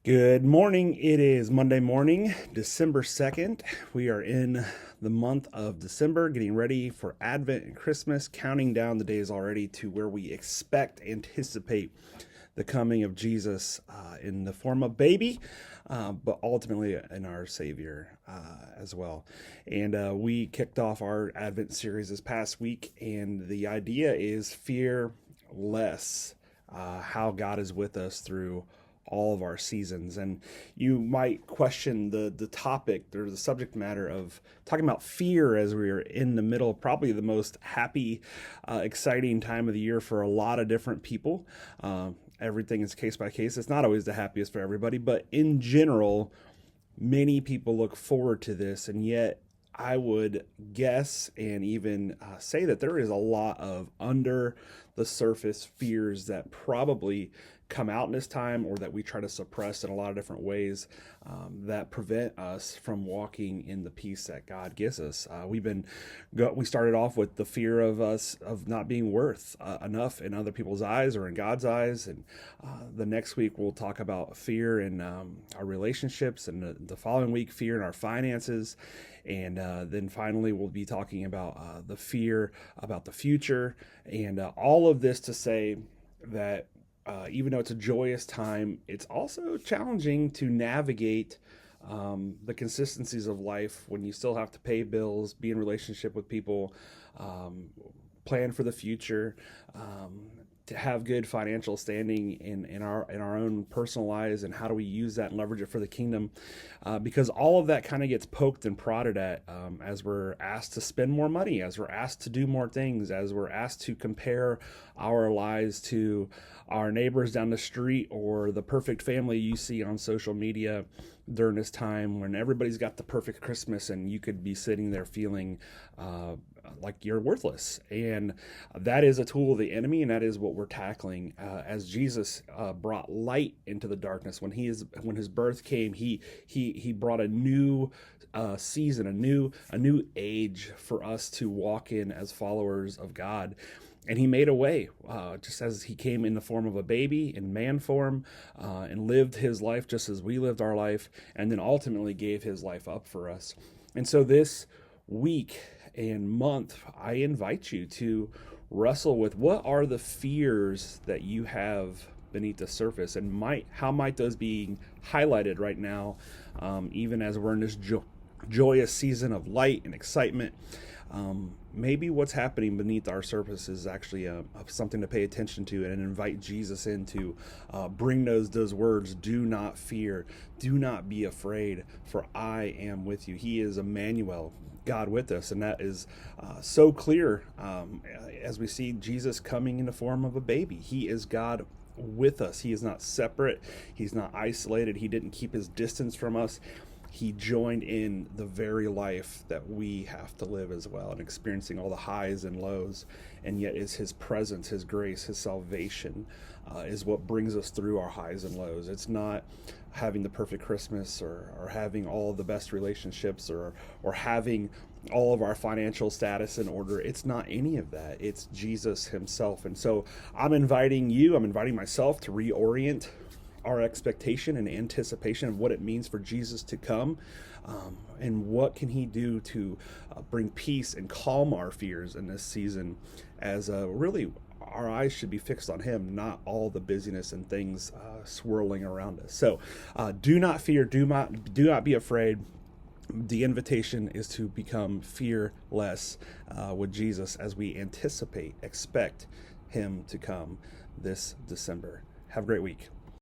Good morning. It is Monday morning, December 2nd. We are in the month of December, getting ready for Advent and Christmas, counting down the days already to where we anticipate the coming of Jesus in the form of baby, but ultimately in our Savior as well. And we kicked off our Advent series this past week, and the idea is fear less, how God is with us through all of our seasons. And you might question the topic or the subject matter of talking about fear as we are in the middle of probably the most happy, exciting time of the year for a lot of different people. Everything is case by case. It's not always the happiest for everybody, but in general, many people look forward to this, and yet I would guess and even say that there is a lot of under the surface fears that probably come out in this time, or that we try to suppress in a lot of different ways, that prevent us from walking in the peace that God gives us. We started off with the fear of not being worth enough in other people's eyes or in God's eyes, and the next week we'll talk about fear in our relationships, and the following week fear in our finances, and then finally we'll be talking about the fear about the future, and all of this to say that even though it's a joyous time, it's also challenging to navigate the consistencies of life when you still have to pay bills, be in relationship with people, plan for the future, to have good financial standing in our own personal lives, and how do we use that and leverage it for the kingdom, because all of that kind of gets poked and prodded at as we're asked to spend more money, as we're asked to do more things, as we're asked to compare our lives to our neighbors down the street or the perfect family you see on social media during this time when everybody's got the perfect Christmas and you could be sitting there feeling like you're worthless. And that is a tool of the enemy, and that is what we're tackling as Jesus brought light into the darkness. When his birth came, he brought a new season, a new age for us to walk in as followers of God. And he made a way, just as he came in the form of a baby, in man form, and lived his life just as we lived our life, and then ultimately gave his life up for us. And so this week and month, I invite you to wrestle with what are the fears that you have beneath the surface, and how might those be highlighted right now, even as we're in this joyous season of light and excitement. Maybe what's happening beneath our surface is actually something to pay attention to, and invite Jesus in to bring those words: do not fear, do not be afraid, for I am with you. He is Emmanuel, God with us, and that is so clear as we see Jesus coming in the form of a baby. He is God with us. He is not separate. He's not isolated. He didn't keep his distance from us. He joined in the very life that we have to live as well, and experiencing all the highs and lows. And yet is his presence, his grace, his salvation is what brings us through our highs and lows. It's not having the perfect Christmas, or having all of the best relationships, or having all of our financial status in order. It's not any of that. It's Jesus himself. And so I'm inviting myself to reorient our expectation and anticipation of what it means for Jesus to come, and what can he do to bring peace and calm our fears in this season, as really our eyes should be fixed on him, not all the busyness and things swirling around us. So do not fear, do not be afraid. The invitation is to become fearless with Jesus as we expect him to come this December. Have a great week.